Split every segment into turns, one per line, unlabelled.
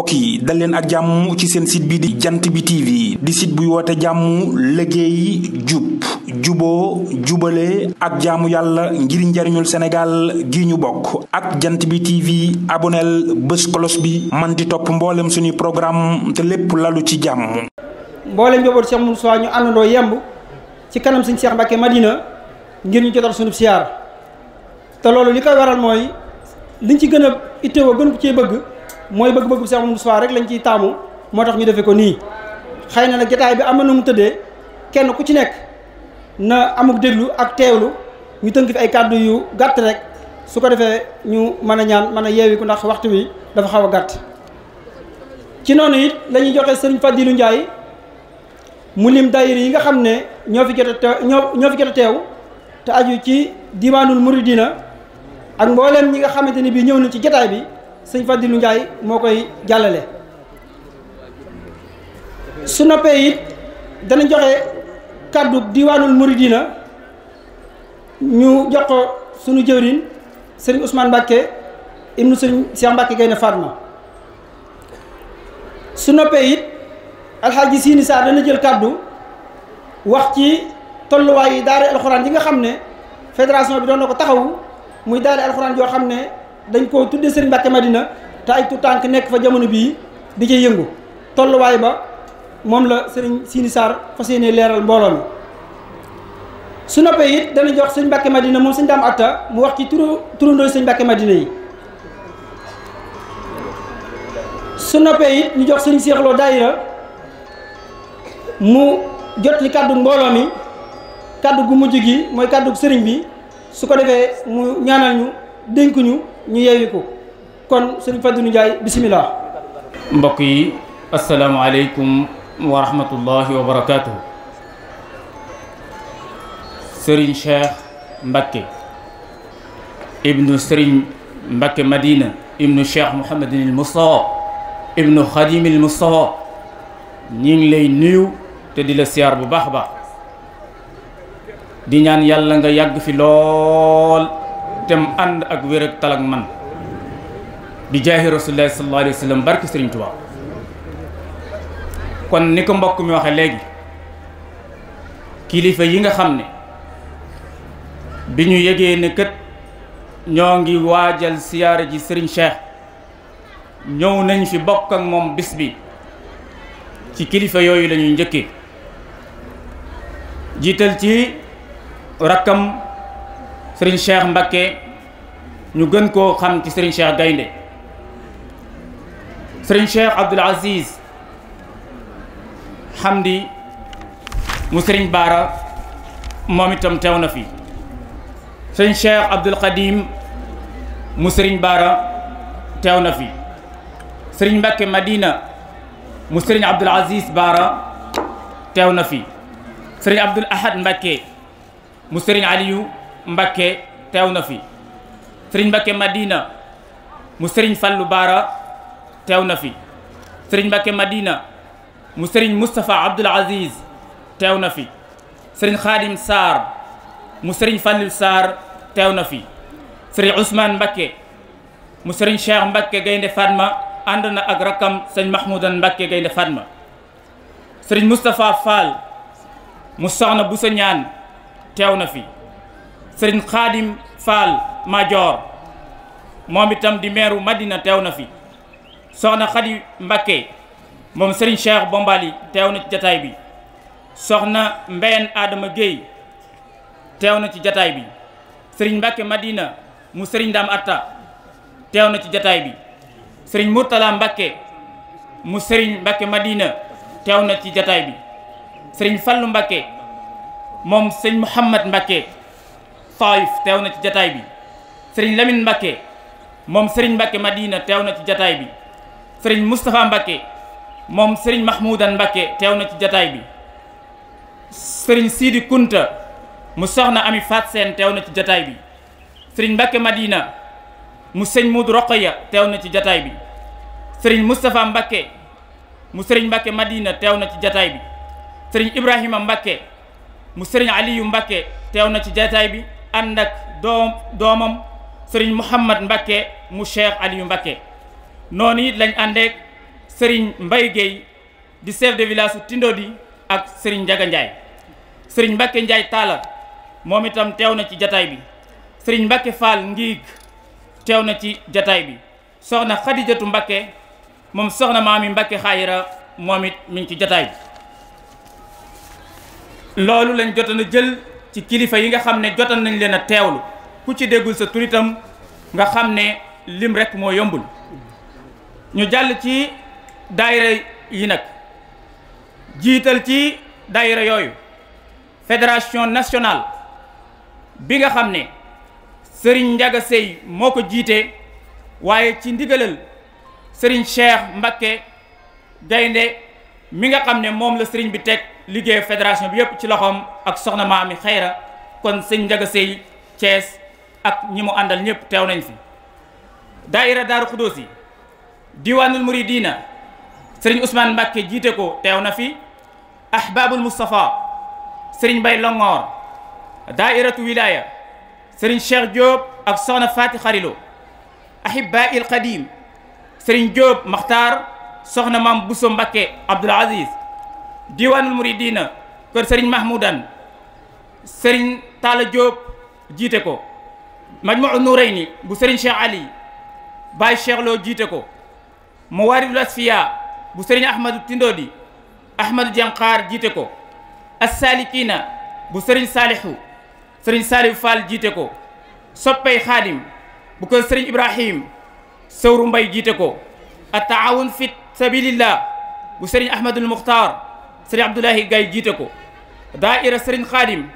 mbokk yi dal leen ak jàmm ci seen site bi di jant bi TV di site buy woote jàmm liggéey jub juboo jubale ak jaamu yàlla ngir njariñul Sénégal gi ñu bokk ak jant bi TV aboneel bés kolos bi man di topp mboolem suñuy programme te lépp lalu ci jàmm.
mboolem njaboot Cheikh Moussa ñu àndandoo yemb ci kanam Sëñ Cheikh Mbacké Madina ngir ñu jotal suñu siyaar te loolu li koy waral mooy liñ ci gën a itteewoo gën ko cee bëgg mooy bëgg-bëggu Cheikh Moussa rek lañ ciy taamu moo tax ñu defee ko nii. xëy na nag jotaay bi am na nu mu tëddee kenn ku ci nekk na amuk déglu ak teewlu ñu tënk fi ay kàddu yu gàtt rek su ko defee ñu mën a ñaan mën a yeewi ko ndax waxtu wi dafa xaw a gàtt. ci noonu it lañuy joxe Serigne Fadilou Ndiaye mu lim daayira yi nga xam ne ñoo fi jot a teew ñoo fi jot a teew te aju ci diwaanul Muridina ak mbooleem ñi nga xamante ni bii ñëw nañ ci jotaay bi sëñ Fadilou Ndiaye moo koy jàllale. su noppee it dana joxe kàddu diwaanul Muridina ñu jox ko sunu jëwriñ sëriñ Ousmane Mbacké ibnu sëriñ Cheikh Mbacké Gaynde Fatma. su noppee it alxaaji Sini Sarr dana jël kàddu wax ci tolluwaay yi daara alxuraan yi nga xam ne fédération bi doon na ko taxawu muy daara alxuraan yoo xam ne dañ koo tuddee Serigne Mbacké Madina te ay tuutànk nekk fa jamono bii di ca yëngu tolluwaay ba moom la Serigne Sini Sarr fas yéene leeral mbooloo mi. su noppee it dana jox Serigne Mbacké Madina moom Serigne Dame Atta mu wax ci turandooy Serigne Mbacké Madina yi. su noppee it ñu jox Serigne Cheikh Lo daayira mu jot li kàddu mbooloo mi kàddu gu mujj gi mooy kàddu sëriñ bi su ko defee mu ñaanal ñu dénk ñu yeewi ko kon Serigne Fadilou Ndiaye bisimilah.
mbokk yi asalaamaaleykum wa rahmatullahi wa barakaatuhu. Serigne Cheikh Mbacké ibnu Serigne Mbacké Madina ibnu Cheikh Mouhamadinil Moustapha ibnu Khadimil Moustapha ñi ngi lay nuyu te di la siyaar bu baax a baax di ñaan yàlla nga yàgg fi lool te mu ànd ak wér ak tal ak man di jaahi rasulillahi sallallahu alayhi wa sallam barki Serigne Touba. kon ni ko mbokk mi waxe léegi kilifa yi nga xam ne bi ñu yëgee ne kët ñoo ngi waajal siyaara ji Serigne Cheikh ñëw nañ fi bokk ak moom bis bi ci kilifa yooyu la ñuy njëkkee jiital ci rakkam Serigne Cheikh Mbacké ñu gën koo xam ci Serigne Cheikh Gaynde Serigne Cheikh Abdoul Aziz Hamdi mu Serigne Bara moom itam teew na fi Serigne Cheikh Abdoul Khadim mu Serigne Bara teew na fi Serigne Mbacké Madina mu Serigne Abdoul Aziz Bara teew na fi Serigne Abdoul Ahad Mbacké mu Serigne Aliou Mbacké teew na fi Serigne Mbacké Madina mu Serigne Fallou Bara teew na fi Serigne Mbacké Madina mu Serigne Moustapha Abdoul Aziz teew na fi Serigne Khadim Sarr mu Serigne Fallou Sarr teew na fi Serigne Ousmane Mbacké mu Serigne Cheikh Mbacké Gaynde Fatma ànd na ak rakkam Serigne Mahmoudan Mbacké Gaynde Fatma Serigne Moustapha Fall mu soxna bu sa ñaan teew na fi Serigne Khadim Fall Major moom itam di meeru Madina teew na fi soxna Khady Mbacké moom Serigne Cheikh Bombali teew na ci jataay bi soxna Mbène Adama Guèye teew na ci jataay bi Serigne Mbacké Madina mu Serigne Dame Atta teew na ci jataay bi Serigne Mourtala Mbacké mu Serigne Mbacké Madina teew na ci jataay bi Serigne Fallou Mbacké moom Serigne Mouhamad Mbacké Taif teew na ci jataay bi Serigne Lamine Mbacké moom Serigne Mbacké Madina teew na ci jataay bi Serigne Moustapha Mbacké moom Serigne Mahmoudan Mbacké teew na ci jataay bi Serigne Sidi Kunta mu soxna Ami Fat Seen teew na ci jataay bi Serigne Mbacké Madina mu Serigne Moudou Rokhaya teew na ci jataay bi Serigne Moustapha Mbacké mu Serigne Mbacké Madina teew na ci jataay bi Serigne Ibrahima Mbacké mu Serigne Aliou Mbacké teew na ci jataay bi ànd ak doomam Serigne Mouhamad Mbacké mu Cheikh Aliou Mbacké noonu it lañ àndeek Serigne Mbaye Gueye di chef de village su Tindodi ak Serigne Ndiaga Ndiaye. Serigne Mbacke Ndiaye Talla moom itam teew na ci jataay bi. Serigne Mbacke Fall Ngiig teew na ci jataay bi. soxna Khadijatu Mbacke moom soxna Maami Mbacke Xaayira moom it mi ngi ci jataay bi. loolu lañ jotoon a jël ci kilifa yi nga xam ne jotoon nañ leen a teewlu ku ci déggul sa tur itam nga xam ne lim rek moo yombul. ñu jàll ci daayira yi nag jiital ci daayira yooyu fédération nationale bi nga xam ne Serigne Ndiaga Sey moo ko jiite waaye ci ndigalal Serigne Cheikh Mbacke Gaynde mi nga xam ne moom la Serigne bi teg liggéey fédération bi yépp ci loxoom ak soxna Maami Xayra kon Serigne Ndiaga Sey Thiès ak ñi mu àndal ñëpp teew nañ fi. daayira Daaru Xudóosi diwaanul muridina Serigne Ousmane Mbacke jiite ko teew na fi. ahbabul Moustapha Serigne Bay Longoor daairatu wilaya Serigne Cheikh Diop ak soxna Fati Xarilo. ahibba il qadim Serigne Diop Maxtaar soxna Maam Bousso Mbacke Abdoul Aziz. diwaanul muridina kër Serigne Mahmoudan Serigne Talla Diop jiite ko. majmuu Nurayni bu Serigne Cheikh Ali Baye Cheikh Lo jiite ko. Mawaaridul Asfiya bu Serigne Ahmadou Tindodi Ahmadou Diankar jiite ko. As-Salikina bu Serigne Salihu Serigne Salihu Fall jiite ko. soppey Xaadim bu ko Serigne Ibrahim Sawru Mbay jiite ko. at-taawun fi sabilillah bu Serigne Ahmadul Muxtaar Serigne Abdoulahi Gaye jiite ko. daaira Serigne Xaadim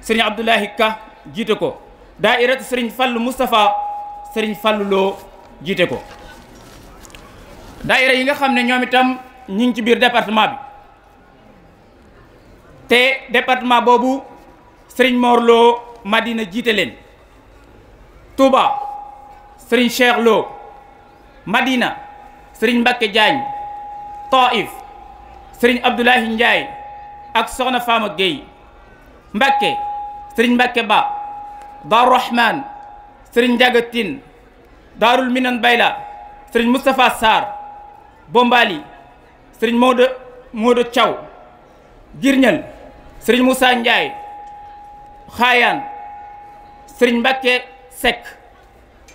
Serigne Abdoulahi Ka jiite ko. daairatu Serigne Fallu Moustapha Serigne Fallu Lo jiite ko. daaira yi nga xam ne ñoom itam ñi ngi ci biir département bi te département boobu Serigne Mor Lo Madina jiite leen. Touba Serigne Cheikh Lo. Madina Serigne Mbacke Diagne. Taif Serigne Abdoulahi Ndiaye ak soxna Fama Gueye. Mbacke Serigne Mbacke Ba. Daaru Rahman Serigne Ndiaga Tine. Daarul Minan Bayla Serigne Moustapha Sarr. Bombali Serigne Modou Thiaw. Girñal Serigne Moussa Ndiaye. Xaayaan Serigne Mbacke Seck.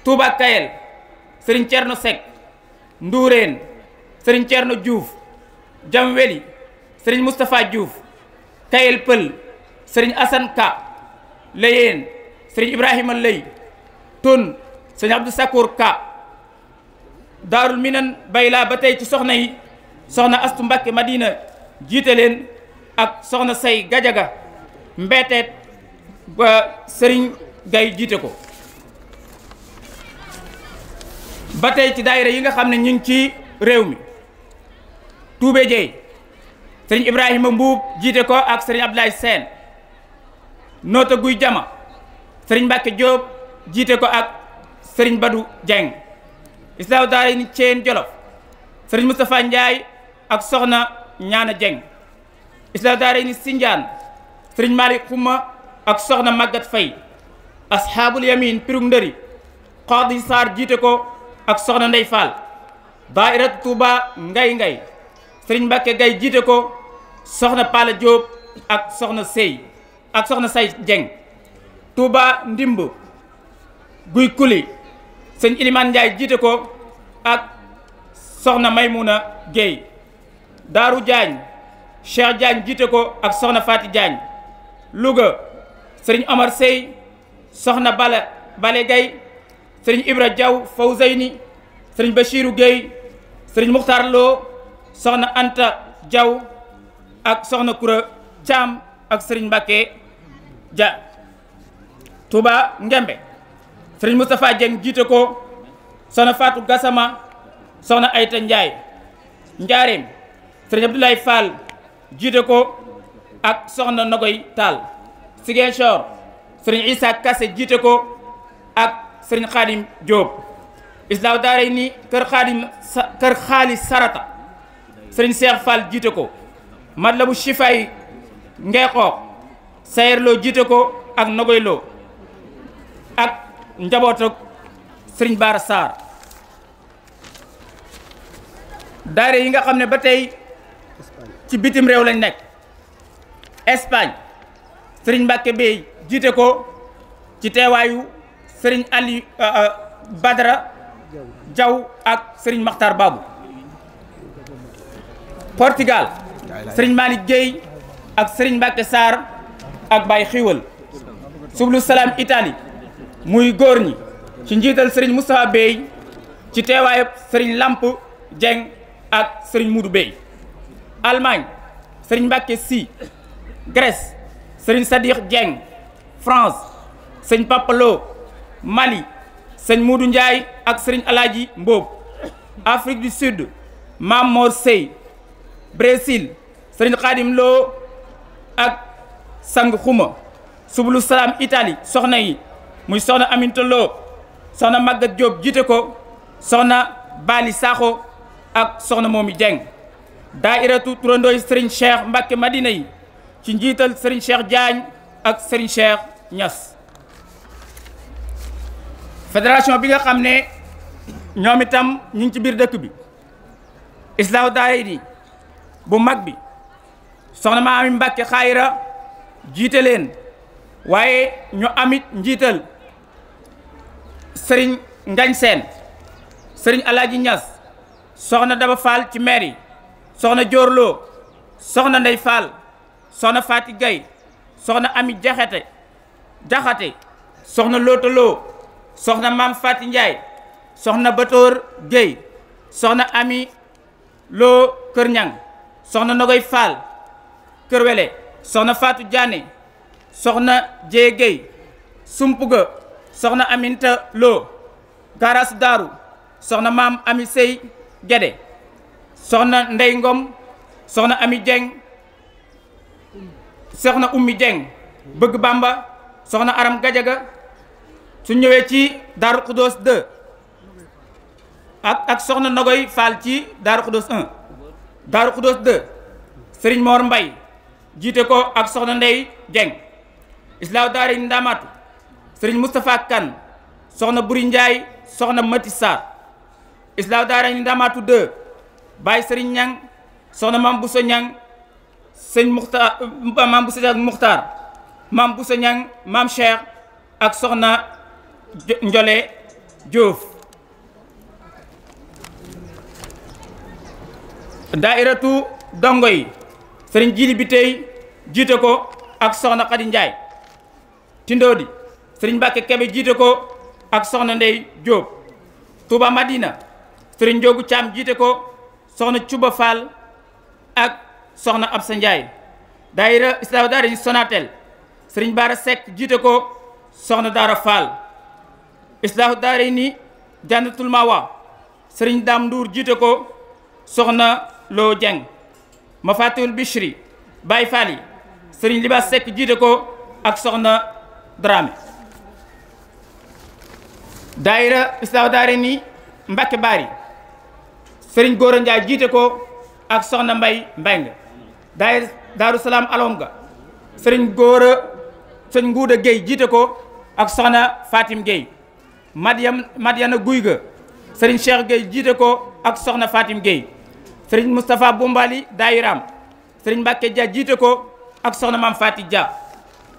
Touba Kayel Serigne Thierno Seck. Ndourène Serigne Thierno Diouf. Jamweli Serigne Moustapha Diouf. Kayel Pël Serigne Assane Ka. Layeen Serigne Ibrahima Lay. Tun Serigne Abdou Sakour Ka. Daarul Minan Bayla ba tey ci soxna yi soxna Astu Mbacke Madina jiite leen ak soxna Say Gajaga Mbeteet ba Serigne Gaye jiite ko. ba tey ci daayira yi nga xam ne ñu ngi ci réew mi Toubé Dieye Serigne Ibrahima Mbuub jiite ko ak Serigne Abdoulaye Sène. Noota Guy Jama Serigne Mbacke Diop jiite ko ak Serigne Badou Dieng. Islaahu daara ni Ceen Jolof Serigne Moustapha Ndiaye ak soxna Ñaana Dieng. Islaahu daara ni Sindiane Serigne Malick Xuma ak soxna Magat Fay. Ashaabul Yamin Pirug Ndëri Xaadi Sarr jiite ko ak soxna Ndey Fall. Daairatu Touba Ngay Serigne Mbacke Gaye jiite ko soxna Pala Diop ak soxna Sey ak soxna Say Dieng. Touba Ndimb Guy Kuli Sëñ Iliman Ndiaye jiite ko ak soxna Maymuna Gueye. Daaru Diagne Cheikh Diagne jiite ko ak soxna Fati Diagne. Louga Serigne Omar Sey soxna Bale Gaye. Serigne Ibra Diaw Fawzeyni Serigne Bachirou Gueye. Serigne Muxtar Lo soxna Anta Diaw ak soxna Koura Thiam ak Serigne Mbacke Dia. Touba Ngembe Serigne Moustapha Dieng jiite ko soxna Fatou Gassama soxna Ayta Ndiaye. Njaareem Serigne Abdoulaye Fall jiite ko ak soxna Nogoy Tall. Ziguinchor Serigne Issa Kassé jiite ko ak Serigne Khadim Diop. Islaahu daaray ni kër Xaali Sarata Serigne Cheikh Fall jiite ko. Matlabu Chifaay Ngeexoox Sayer Lo jiite ko ak Nogoy Lo ak njabootu Serigne Bara Sarr. daare yi nga xam ne ba tey ci bitim réew lañ nekk. Espagne sëriñ Mbacke Bey jiite ko ci teewaayu sëriñ Ali Badara Diaw ak sëriñ Makhtar Babou. Portugal sëriñ Malick Gueye ak sëriñ Mbacke Sarr ak Baye Xiwal. Sublu Salaam Italie muy góor ñi ci njiital sëriñ Moustapha Bey ci teewaayu sëriñ Lamp Dieng ak sëriñ Moudou Bey. Allemagne sëriñ Mbacke Sy. Grèce sëriñ Sadiq Dieng. France sëriñ Papalo. Mali sëriñ Moudou Ndiaye ak sëriñ Alaaji Mboob. Afrique du Sud Mam Mor Sey. Brésil sëriñ Khadim Lo ak Sang Xuma. Sublu Salaam Italie soxna yi muy soxna Aminta Lo, soxna Maguette Diop jiite ko, soxna Bali Sakho ak soxna Momi Dieng. Daairatu turandooy sëriñ Cheikh Mbacke Madina yi ci njiital sëriñ Cheikh Diagne ak sëriñ Cheikh Niass. Fédération bi nga xam ne ñoom itam ñu ngi ci biir dëkk bi, Islaahu Daarayni bu mag bi soxna Maami Mbacke Xayra jiite leen, waaye ñu amit njiital sëriñ Ngañ Seen, sëriñ Alaaji Niass, soxna Daba Fall ci maire yi, soxna Diorlo, soxna Ndey Fall, soxna Fati Gay, soxna Ami Jaxate, soxna Lotalo, soxna Maam Fati Ndiaye, soxna Batoor Gueye, soxna Ami Lo Kër Ñang, soxna Nogoy Fall Kër Wele, soxna Fatou Diané, soxna Jee Gueye, Sumpuga, soxna Aminta Lo, Garas Daaru, soxna Maam Ami Sey Gede, soxna Ndey Ngom, soxna Ami Dieng, soxna Ummi Dieng Bëgg Bamba, soxna Aram Gajaga. su ñëwee ci Daaru Xudoos 2 ak soxna Nogoy Fall ci Daaru Xudoos 1. Daaru Xudoos 2 Sëriñ Mor Mbay jiite ko ak soxna Ndey Dieng. Islaahu Daarayni Ndaamaatu Sëriñ Moustapha Kan, soxna Buri Njaay, soxna Mati Sarr. Islaahu Daarayni Ndaamaatu 2 Baay Sëriñ Ñang, soxna Maam Buso Ñang, sëñ Muxtaar, Maam Buso Ñang Muxtaar, Maam Buso Ñang, Maam Cheikh ak soxna Njole Diouf. Daairatu dongo yi Sëriñ Jili bi tey jiite ko ak soxna Xadi Njaay. Tindoodi Sëriñ Mbàkke Kebe jiite ko ak soxna Ndey Diop. Touba Madina Sëriñ Njoogu Caam jiite ko, soxna Cuba Fall ak soxna Absa Njaay. Daayira Islaahu Daarayni Sonatel Sëriñ Baara Seck jiite ko, soxna Daara Fall. Islaahu Daarayni Jannatul Mawa Sëriñ Daam Nduur jiite ko, soxna Loo Jeng. Mafatihul Bichri Baay Fall yi Sëriñ Libaas Seck jiite ko ak soxna Dramé. Daayira Islaahu Daarayni Mbàkke Baari Sëriñ Góora Njaay jiite ko ak soxna Mbay Mbeng. Daayira Daaru Salaam Alonga Sëriñ Nguuda Géey jiite ko ak soxna Fatim Géey. Madiana Guyga Sëriñ Cheikh Géey jiite ko ak soxna Fatim Géey. Sëriñ Moustapha Bombali Daayiraam Sëriñ Mbàkke Dia jiite ko ak soxna Maam Fati Dia.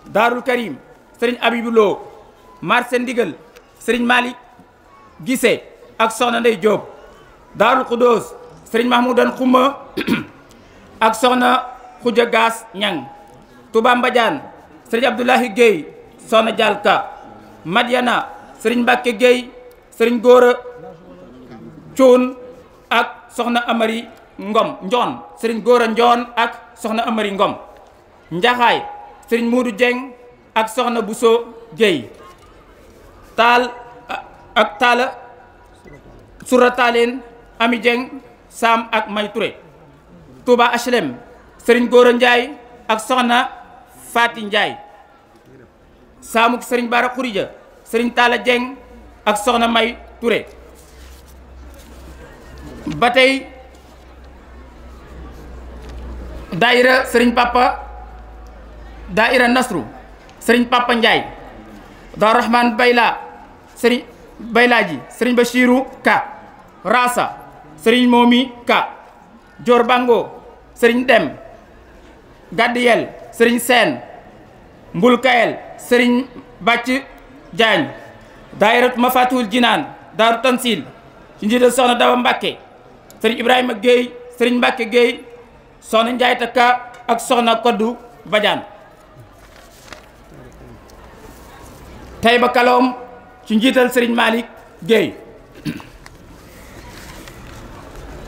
Daarul Karim Sëriñ Abibu Lo. Marché Ndigal Sëriñ Malik Gise ak soxna Ndey Jóob. Daarul Xudoos Sëriñ Mahmoudan Xuma ak soxna Xuja Gaas Ñang. Touba Mbadiane Sëriñ Abdoulahi Gueye, soxna Jalka. Madiana Sëriñ Mbàkke Gueye, Sëriñ Góora Cuun ak soxna Amari Ngom Njoon, Sëriñ Góora Njoon ak soxna Amari Ngom. Njaxaay Sëriñ Muudu Jeng ak soxna Buso Gueye. Taal ak Taala Sura Taaleen Ami Jeng, Saam ak May Ture. Touba HLM Sëriñ Góora Njaay ak soxna Faati Njaay. Saamuk Sëriñ Bara Xurija Sëriñ Taala Jeng ak soxna May Ture. ba tey daayira Sëriñ Papa daayira Nasru Sëriñ Papa Njaay. Daaru Rahman Bayla Sëriñ Baylaaji Sëriñ Bachiru Ka. Rasa Sëriñ Momi Ka. Dior Bango sëriñ Dem Gaddiyel sëriñ Seen Mbul Kayel sëriñ Bàcc Jaañ daayiratu Mafatihul Jinaan Daaru Tansil ci njiital soxna Daba Mbàkke sëriñ Ibrahima Guèye sëriñ Mbàkke Guèye soxna Njaay Takka ak soxna Koddu Badiane Tayba Kaloom ci njiital sëriñ Malick Guèye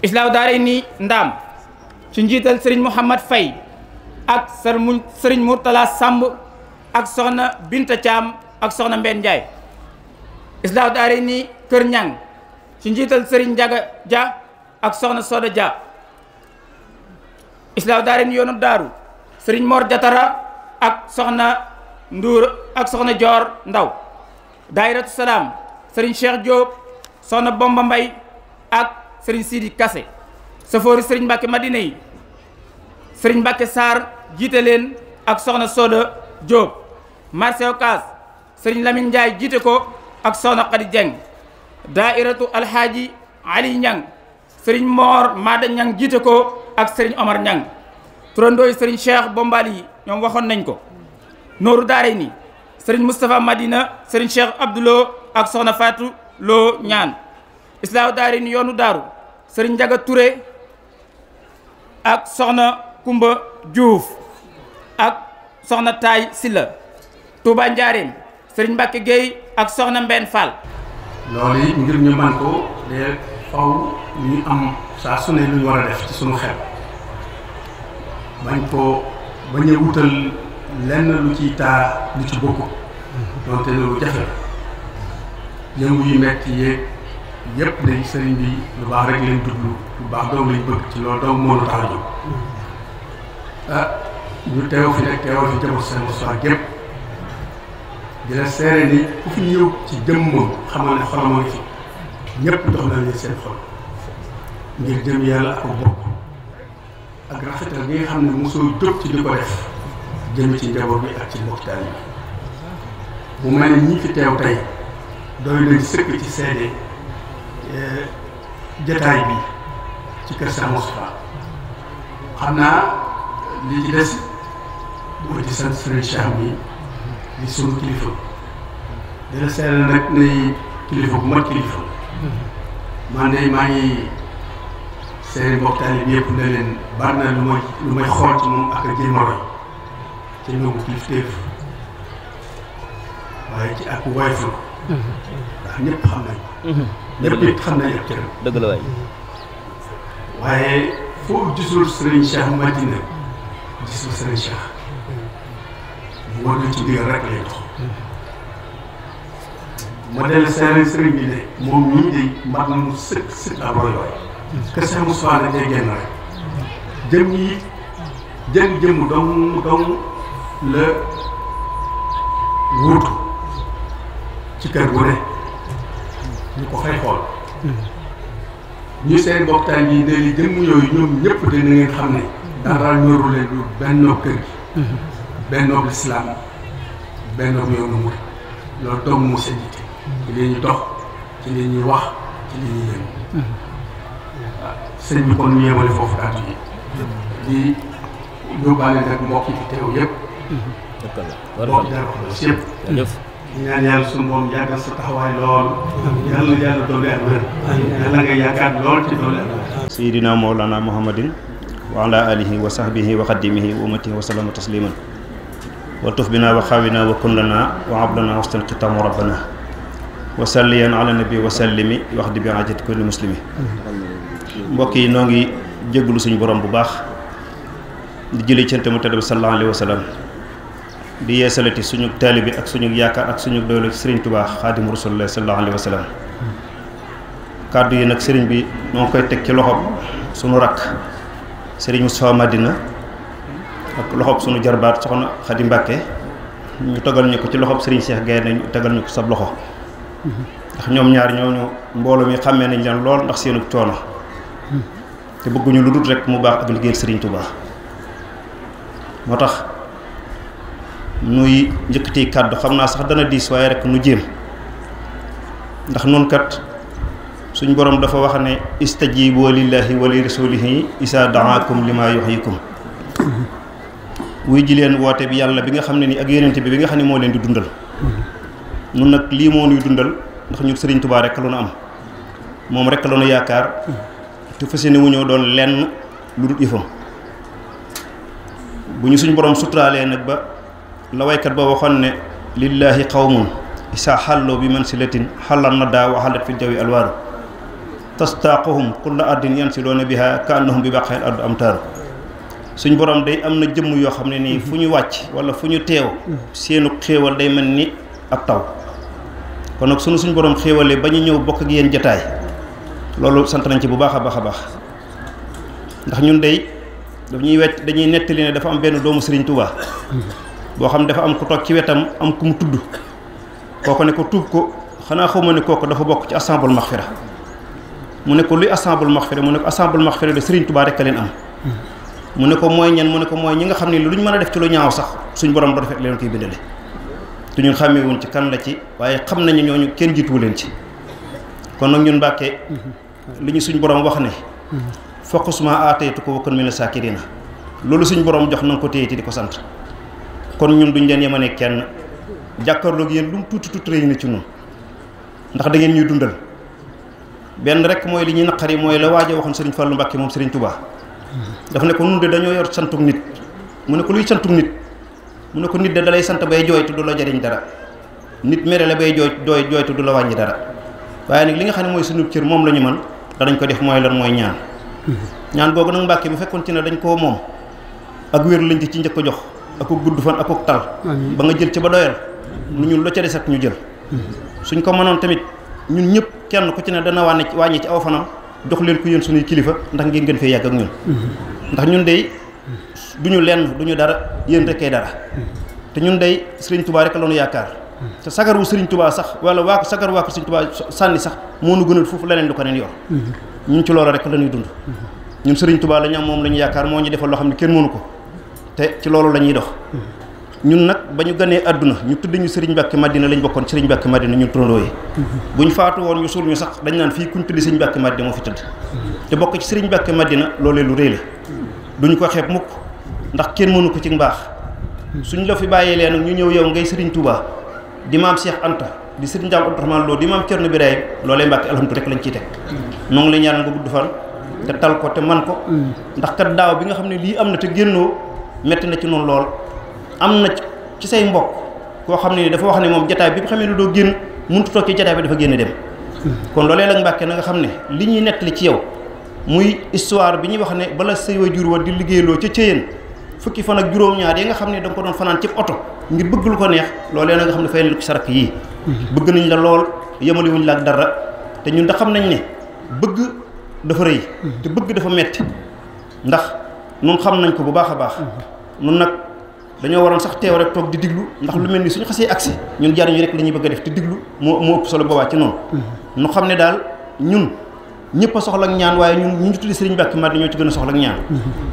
Islaahu Daarayni Ndaam ci njiital sëriñ Mouhamad Faye ak sëriñ Mourtala Samb ak soxna Binta Thiam ak soxna Mbène Ndiaye Islaahu Daarayni Kër Ñang ci njiital sëriñ Njaga Dia ak soxna Soda Dia Islaahu Daarayni yoonu Daaru sëriñ Mor Jatara ak soxna Ndour ak soxna Joor Ndaw Daayiratu Salaam sëriñ Cheikh Diop soxna Bomba Mbay ak sëriñ Sidi Kassé safoori sëriñ Mbàkke Madina yi sëriñ Mbàkke Sarr jiite leen ak soxna Soda Diop marché Ocass sëriñ Lamine Ndiaye jiite ko ak soxna Khady Dieng Daayiratu Alhaaji Ali Ñang sëriñ Mor Mada Ñang jiite ko ak sëriñ Omar Ñang turandooyu sëriñ Cheikh Bombali yi ñoom waxoon nañ ko Nooru Daarayni sëriñ Moustapha Madina sëriñ Cheikh Abdoulo ak soxna Fatou Lo ñaan Islaahu Daarayni yoonu Daaru sëriñ Njaga Touré ak soxna Kumba Diouf ak soxna Taay Silla Touba Njaareem sëriñ Mbàkke Guèye ak soxna Mbène Fall.
loolu it ngir ñu man ko de faw ñu am saa su ne lu ñu war a def ci sunu xel bañ a wutal lenn lu ciy taa lu ci bokk donte loolu jafe yëngu yu metti yeeg yépp day sëriñ bi lu baax rek lañ jublu lu baax doom lañ bëgg ci loolu doom moo tax a jóg ñu teew fi nekk teewal fi jamono seen histoire gépp di la seere ni ku fi ñëw ci jëmmam xamal ne xolam a ngi fi ñëpp dox na leen seen xol ngir jëm yàlla ak bokk ak rafetal bi nga xam ne mosoo jóg ci di ko def jëm ci njaboot bi ak ci mbokk taal yi bu mel ne ñi fi teew tey doy nañ sëkk ci seede jataay bi ci kër Cheikh Moustapha xam naa li ci des mooy di sant Serigne Cheikh mi di sunu kilifa di la seere nag nay kilifa bu mat kilifa man de maa ngi seere mbokk taal bi yëpp ne leen bari na lu may xool ci moom ak a jéem a roy ci nangu kilifteef waaye ci ak woyof la ndax ñëpp xam nañ ñëpp it xam nañ ak cëram
dëgg la waay
waaye foo gisul Serigne Cheikh Madina gisul Serigne Cheikh bu war ci ndigal rek lay dox modèle Serigne bi ne moom ñii de mat na mu sëkk ab roy waay que Cheikh Moustapha na tey génn rek jëm yi jëm dong la wuutu ci kër gu ne ñu ko fay xool ñu seen mboktaan yi ne li jëmm yooyu ñoom ñëpp dina ngeen xam ne dara ñoru leen lu bennoo kër gi bennoo lislaam bennoo yoonu murid loolu dong mu seen yitte ci li ñuy dox ci li ñuy wax ci li ñuy yëngu waaw sëñ bi kon ñu yemale foofu kàddu yi di yóbbaale nag mbokk yi fi teew yëpp mbokk dara ko yëpp di ñaan yàlla suñu moom yàggal sa taxawaay lool yàlla doole ak wér yàlla nga yaakaar lool ci doole ak wér
sayyidina mawlana muhammadin wa ala alihi wa sahbihi wa xadimihi wa ummatihi wa sallama tasliman wa tuf bina wa xawina wa kun lana wa ablana wastal xitaamu rabbana wa salliyan ala nabi wa sallimi wax di bi ajati kulli muslimi mbokk yi noo ngi jégalu suñu borom bu baax di jëlee cant mu tedd bi sallallahu alayhi wa sallam di yeesalati suñu taalibi ak suñu yaakaar ak suñu doole Serigne Touba xaadimu rasulullah sallallahu alayhi wa sallam kàddu yi nag Serigne bi moo ngi koy teg ci loxob suñu rakk Serigne Moustapha Madina ak loxob suñu jarbaat soxna Khady Mbacke ñu tegal ñu ko ci loxob Serigne Cheikh Gaye ñu tegal ñu ko sab loxo ndax ñoom ñaar ñooñu mbooloo mi xàmmee nañ leen lool ndax seenu coono te bëgguñu lu dul rek mu baax ak liggéeyal Serigne Touba moo tax nuy njëkkati kàddu xam naa sax dana diis waaye rek nu jéem ndax noonu kat suñ borom dafa wax ne istajibu lillahi wa li rasulihi isa daakum lima yuhyikum wuy ji leen woote bi yàlla bi nga xam ne ni ak yonent bi nga xam ne moo leen di dundal nun nag lii moo ñuy dundal ndax ñun Sëriñ Tuubaa rek la nu am moom rek la nu yaakaar te fas yéene wu ñoo doon lenn lu dul yëfam bu ñu suñ borom suturaalee nag ba la waykat ba waxoon ne lillahi qawmun isa xalloo bi mansilatin xallan na daa wa xalat fil jawi alwaaru tastaaquhum kulla ardin yansiloona biha ka annahum bi baqeel ardu am taaru suñ borom day am na jëmm yoo xam ne nii fu ñu wàcc wala fu ñu teew seenu xéewal day mel ni ab taw kon nag suñ borom xéewalee ba ñu ñëw bokk ak yéen jataay loolu sant nañ ci bu baax a baax a baax ndax ñun day dañuy nettali ne dafa am benn doomu Sëriñ Tuubaa boo xam ne dafa am ku toog ci wetam am ku mu tudd kooku ne ko tuub ko xanaa xaw ma ne kooku dafa bokk ci assemble maxfira mu ne ko luy assemble maxfira mu ne ko assemble maxfira de Sëriñ Tuubaa rek a leen am mu ne ko mooy ñan mu ne ko mooy ñi nga xam ne lu ñu mën a def ci lu ñaaw sax suñ borom do defet leen koy bindale te ñun xàmmee wuñ ci kan la ci waaye xam nañu ñooñu kenn jiituwu leen ci kon nag ñun Mbàkke li ñu suñ borom wax ne faqus maa aataytuka wa kun mina saakiriina loolu suñ borom jox na nga ko téye ci di ko sant kon ñun duñ leen yemane kenn jàkkaarloog yéen lu mu tuuti tuuti rëy na ci ñun ndax da ngeen ñuy dundal benn rek mooy li ñuy naqari mooy la waaja waxoon Sëriñ Fallu Mbàkke moom Sëriñ Tuubaa dafa ne ko nun de dañoo yor santuk nit mu ne ko luy santuk nit mu ne ko nit de dalay sant bay jooy te du la jariñ dara nit mere la bay jooy te du la wàññi dara waaye nag li nga xam ne mooy sunu cër moom la ñu mën danañ ko def mooy lan mooy ñaan ñaan googu nag Mbàkke bu fekkoon ci ne dañ koo moom ak wér lañ ci njëkk a jox ak gudd fan ak tal ba nga jël ci ba doyal nu ñun la ca des ak ñu jël suñ ko mënoon tamit ñun ñëpp kenn ku ci ne dana wàññi ci aw fanam jox leen ko yéen suñuy kilifa ndax ngeen gën fee yàgg ak ñun ndax ñun dey duñu lenn duñu dara yéen rekkee dara te ñun dey Sëriñ Tuubaa rek la ñu yaakaar te sagar wu Sëriñ Tuubaa sax wala sagar waa ko Sëriñ Tuubaa sànni sax moo nu gënal foofu leneen lu ko neen yor ñun ci loolu rek la ñuy dund ñun Sëriñ Tuubaa la ñu am moom la ñu yaakaar moo ñu defal loo xam ne kenn mënu ko te ci loolu la ñuy dox ñun nag ba ñu gënee àdduna ñu tudd ñu Sëriñ Mbàkke Madina lañ bokkoon Sëriñ Mbàkke Madina ñun turandoo yi buñ faatu woon ñu suul ñu sax dañ naan fii kuñ tuddi Sëriñ Mbàkke Madina moo fi tëdd te bokk ci Sëriñ Mbàkke Madina loolee lu rëy la duñu ko xeeb mukk ndax kenn mënu ko ci mbaax suñ la fi bàyyee leen ñu ñëw yow ngay Sëriñ Tuubaa di maam Cheikh Anta di Sëriñ Jaam Abdourahmane Lo di maam Cerno Birahim loolee Mbàkke alhamdulilah rek lañ ciy teg noo ngi la ñaan nga gudd fan te tal ko te man ko ndax kat daaw bi nga xam ne lii am na te génnoo metti na ci noonu lool am na ci say mbokk koo xam ne dafa wax ne moom jataay bi bu xamee ne doo génn mënut toog ci jataay bi dafa génn dem kon loolee la Mbàkke na nga xam ne li ñuy nettali ci yow muy histoire bi ñuy wax ne bala say waajur wa di liggéeyloo ca Céyeen fukki fan ak juróom-ñaar yi nga xam ne da nga ko doon fanaan ci oto ngir bëgg lu ko neex loolee na nga xam ne fay na ko sarak yii bëgg nañ la lool yemali wuñ la ak dara te ñun da xam nañ ne bëgg dafa rëy te bëgg dafa metti ndax nun xam nañ ko bu baax a baax nun nag dañoo waroon sax teew rek toog di diglu ndax lu mel ni suñu xasee agsi ñun jariñu rek la ñuy bëgg a def te diglu moo ëpp solo boobaa ci noonu nu xam ne daal ñun ñëpp a soxla ak ñaan waaye ñun ñu tuddi Sëriñ Mbàkke Madina ñoo ci gën a soxla ak ñaan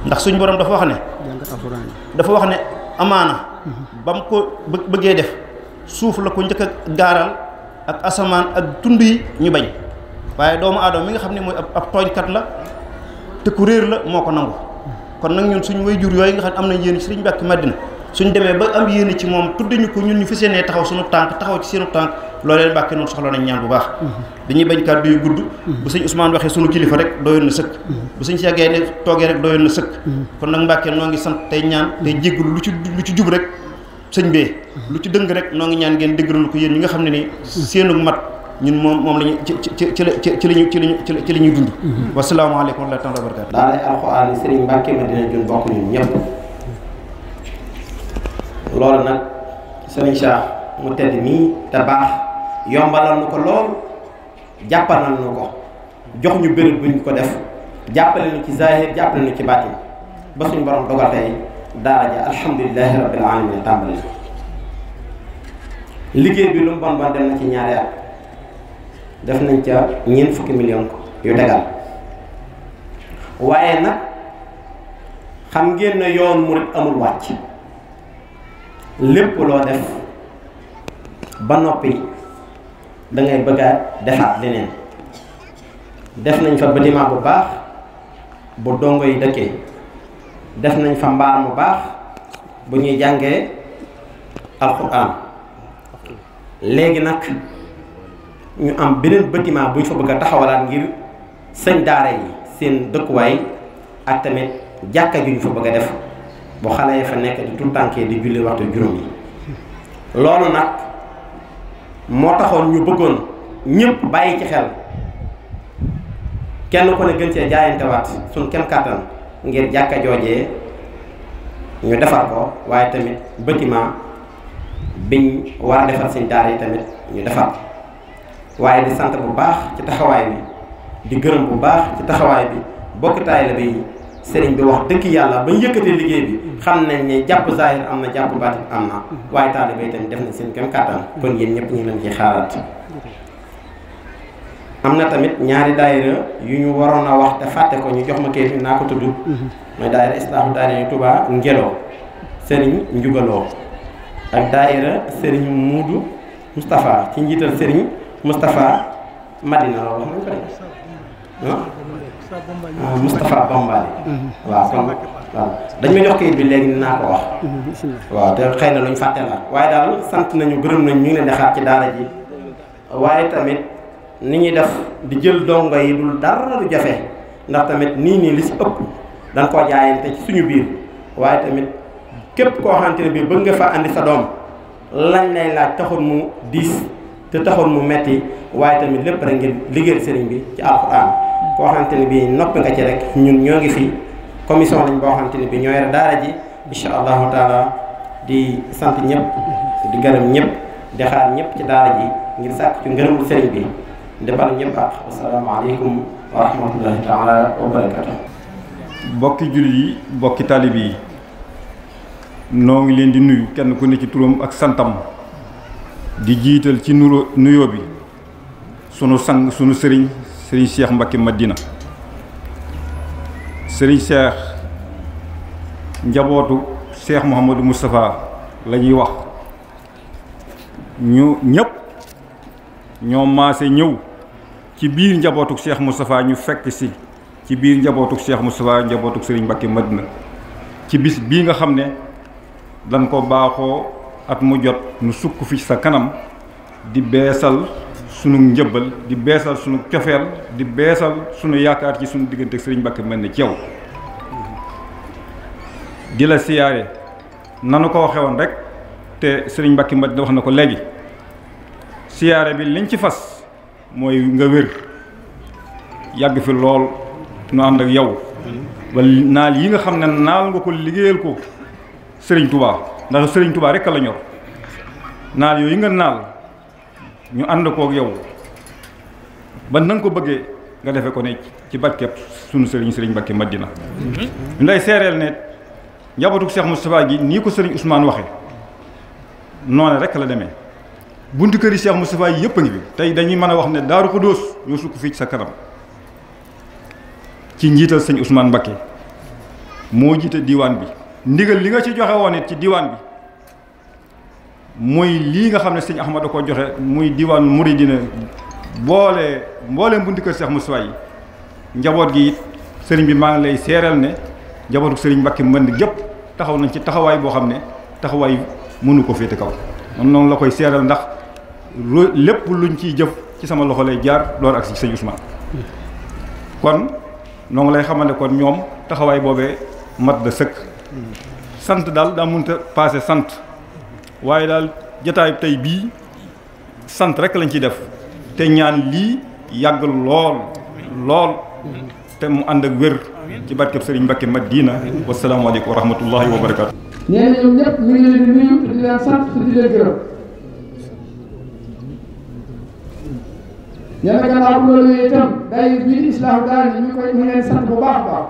ndax suñu borom dafa wax ne amaana ba mu ko bëggee def suuf la ko njëkk a gaaral ak asamaan ak tund yi ñu bañ waaye doomu aadama mi nga xam ne mooy ab tooñkat la te ku réer la moo ko nangu kon nag ñun suñu waajur yooyu nga xam ne am nañ yéen ci Sëriñ Mbàkke Madina suñ demee ba am yéene ci moom tudde ñu ko ñun ñu fi seenee taxaw suñu tànk taxaw ci seenu tànk loolee Mbàkke noonu soxla nañ ñaan bu baax dañuy bañ kàddu yu gudd bu sëñ Ousmane waxee suñu kilifa rek doyoon na sëkk bu sëñ Cheikh Gaye ne toogee rek doyoon na sëkk kon nag Mbàkke noo ngi sant tey ñaan tey jéggulu lu ci jub rek sëñ bee lu ci dëng rek noo ngi ñaan ngeen déggalu ko yéen ñi nga xam ne ni seenu mat ñun moom lañu ci la ñuy dund wasalaamaaleykum wa rahmatullaahi wa barakaatuh
daanay alxuraan Sëriñ Mbàkke Madina jun bokk ñun ñëpp loolu nag Sëriñ Cheikh mu tedd mii te baax yombalal nu ko lool jàppalal nu ko jox ñu béréb buñ ko def jàppale nu ci zahir jàppale nu ci baatin ba suñ borom dogal tey daara ja alhamdulilahi rabbil alamin tàmbali liggéey bi lu mu bon dem na ci ñaari at def nañ ca ñeent fukki million yu tegal waaye nag xam ngeen ne yoon murit amul wàcc lépp loo def ba noppi da ngay bëgg a defaat leneen def nañ fa bâtiment bu baax bu dongo yi dëkkee, def nañ fa mbaar mu baax bu ñuy jàngee alxuraan. léegi nag ñu am beneen bâtiment bu ñu fa bëgg a taxawalaat ngir sëñ daara yi seen dëkkuwaay ak tamit jàkka ju ñu fa bëgg a def bu xale yi fa nekk di tout tànkee di julli waxtu juróom yi. loolu nag moo taxoon ñu bëggoon ñëpp bàyyi ci xel kenn ku ne gën cee jaayantewaat suñ kem kàttan ngir jàkka joojee ñu defar ko, waaye tamit bâtiment biñ war a defar seen daara yi tamit ñu defar. waaye di sant bu baax ci taxawaay bi, di gërëm bu baax ci taxawaay bi bokk taalibe yi. sëriñ bi wax dëgg yàlla ba ñu yëkkatee liggéey bi xam nañ ne jàpp zahir am na jàpp baatin am na, waaye taalibe yi tamit def nañ seen kem kàttan. kon yéen ñëpp ñu ngi leen ciy xaaraat. am na tamit ñaari daayira yu ñu waroon a wax te fàtte ko, ñu jox ma kayit naa ko tudd. mooy daayira islaahu daayira yu Touba Ngelo sëriñ Njugaloo ak daayira sëriñ Muudu Moustapha ci njiital sëriñ Moustapha Madina la wax nañ ko de Moustapha Bombali. waaw kon waaw dañ ma jox kayit bi léegi naa ko wax. waaw te xëy na lu ñu fàtte la, waaye daal sant nañu gërëm nañ ñu ngi leen di xaar ci daara ji. waaye tamit ni ñuy def di jël dongo yi dul dara lu jafe, ndax tamit nii li si ëpp dañ koo jaayante ci suñu biir. waaye tamit képp koo xamante ne bii bëgg nga fa andi sa doom lañ lay laaj taxul mu diis te taxul mu metti, waaye tamit lépp rek ngir liggéeyal sëriñ bi ci alxuraan. koo xamante ne bii noppi nga ci rek ñun ñoo ngi fi commission lañ boo xamante ne bii ñoo yore daara ji incha allahu taala. di sant ñëpp di gërëm ñëpp di xaar ñëpp ci daara ji ngir sàkk ci ngërëmul sëriñ bi di bal ñëpp ak asalaamaaleykum wa rahmatullahi taala wa barakatu.
bokki jullit yi bokki taalib yi noo ngi leen di nuyu kenn ku ne ci turam ak santam, di jiital ci nuyoo bi sunu sang sunu sëriñ Cheikh Mbacké Madina. sëriñ Cheikh njabootu Cheikh Mouhamadou Moustapha la ñuy wax, ñu ñëpp ñoo maase ñëw ci biir njabootu Cheikh Moustapha, ñu fekk si ci biir njabootu Cheikh Moustapha njabootu sëriñ Mbacké Madina ci bis bii nga xam ne dañ ko baaxoo at mu jot nu sukk fi sa kanam di beesal sunu njëbbal, di beesal sunu cofeel, di beesal sunu yaakaar ci sunu diggante sëriñ Mbacké Madina ci yow. di la siyaare nanu ko waxe woon rek te sëriñ Mbacké Madina wax na ko léegi. siyaare bi liñ ci fas mooy nga wér yàgg fi lool nu ànd ak yow wala naal yi nga xam ne naal nga ko liggéeyal ko sëriñ Touba, ndax sëriñ Touba rek la ñor. naal yooyu nga naal ñu ànd kook yow ba na nga ko bëggee nga defe ko ne ci barkeb sunu sëriñ Mbacké Madina. ñu lay seereel ne njabootu Cheikh Moustapha gi nii ko sëriñ Ousmane waxe noone rek la demee. buntu kër yi Cheikh Moustapha yi yëpp a ngi fi tey dañuy mën a wax ne Daaru Xudóos ñoo sukk fii ci sa kanam ci njiital sëñ Ousmane Mbacké moo jiite diiwaan bi. ndigal li nga ci joxe woon it ci diiwaan bi muy lii nga xam ne sëñ Ahmad da ko joxe muy diiwaan muridina mbooleem buntu kër Cheikh Moustapha yi njaboot gi it sëriñ bi maa ngi lay seeral ne njabootu sëriñ Mbacké Madina gépp taxaw nañ ci taxawaay boo xam ne taxawaay mënu ko féete kaw. man noonu la koy seeral ndax lépp luñ ciy jëf ci sama loxo lay jaar loolu ak si sëñ Ousmane. kon noo ngi lay xamal ne kon ñoom taxawaay boobee mat da sëkk. sant daal daa mënta paase sant waaye daal jotaay tey bii sant rek lañ ciy def te ñaan lii yàgg lool te mu ànd ak wér ci barkeb sëriñ Mbacké Madina. wasalaamaaleykum wa rahmatullahi wa barakaatu.
nee na ñoom ñëpp ñu ngi leen di nuyu te di leen sant te di leen gërëm. nee na gannaaw bu loolu yooyu itam day bii di islaahu daal ñu ngi leen sant bu baax a baax.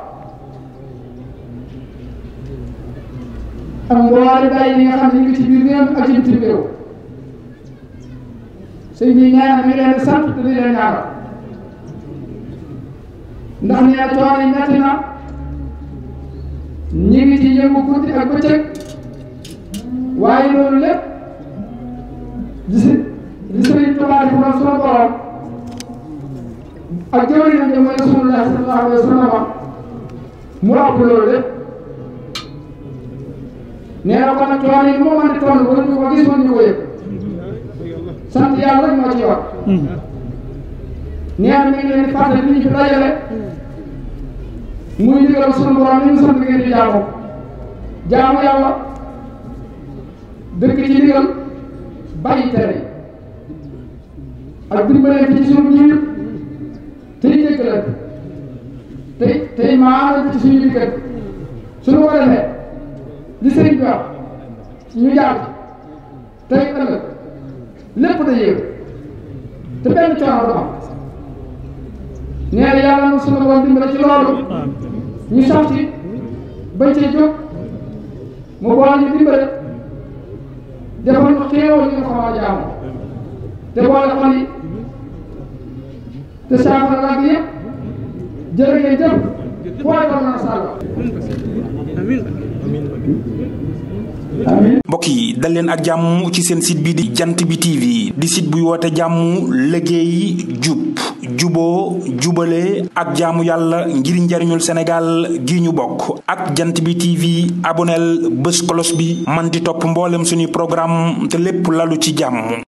ak mboolem daay yi nga xam ne ñu ngi ci biir réew ak ci bitim réew. sëñ bi nee na mi ngi leen di sant te di leen ñaanal. ndax nee na coono yi metti na. ñi ngi ci yëngu guddi ak bëccëg waaye loolu lépp di Sëriñ Tuubaa di ko sunu borom ak jëwriñam ja mooy Rasulullah sallallahu alayhi wa sallam mu ëpp loolu lépp nee na kon nag coono yi moo mën di toll wala ñu ko gis woon ñu ko yëg sant yàlla rek moo ci war nee na mi ngi leen di fàttali ni ñu fi dajale muy ndigal sunu borom ni mu sant ngeen di jaamu yàlla dëkk ci ndigal bàyyi tere ak dimbalante ci sunu biir tey jéggalante tey maanal ci suñu diggante suñu ko defee li sëriñ bi wax ñu jaar tey ëllëg lépp da yéeg te benn coono du am nee na yàlla na sunu borom dimbale ci loolu ñu sax ci bañ cee jóg mu boole ñu dimbale defal ñu xéewal ñu xaw a jaamu te boole xol yi te saafara laa gi yëpp jërë ngeen jëf waaye war naa sàll
mbokk yi dal leen ak jàmm ci seen site bi di jant bi TV di site buy woote jàmm liggéey jub juboo jubale ak jaamu yàlla ngir njariñul Sénégal gi ñu bokk ak jant bi TV aboneel bés kolos bi man di topp mboolem suñuy programme te lépp lalu ci jàmm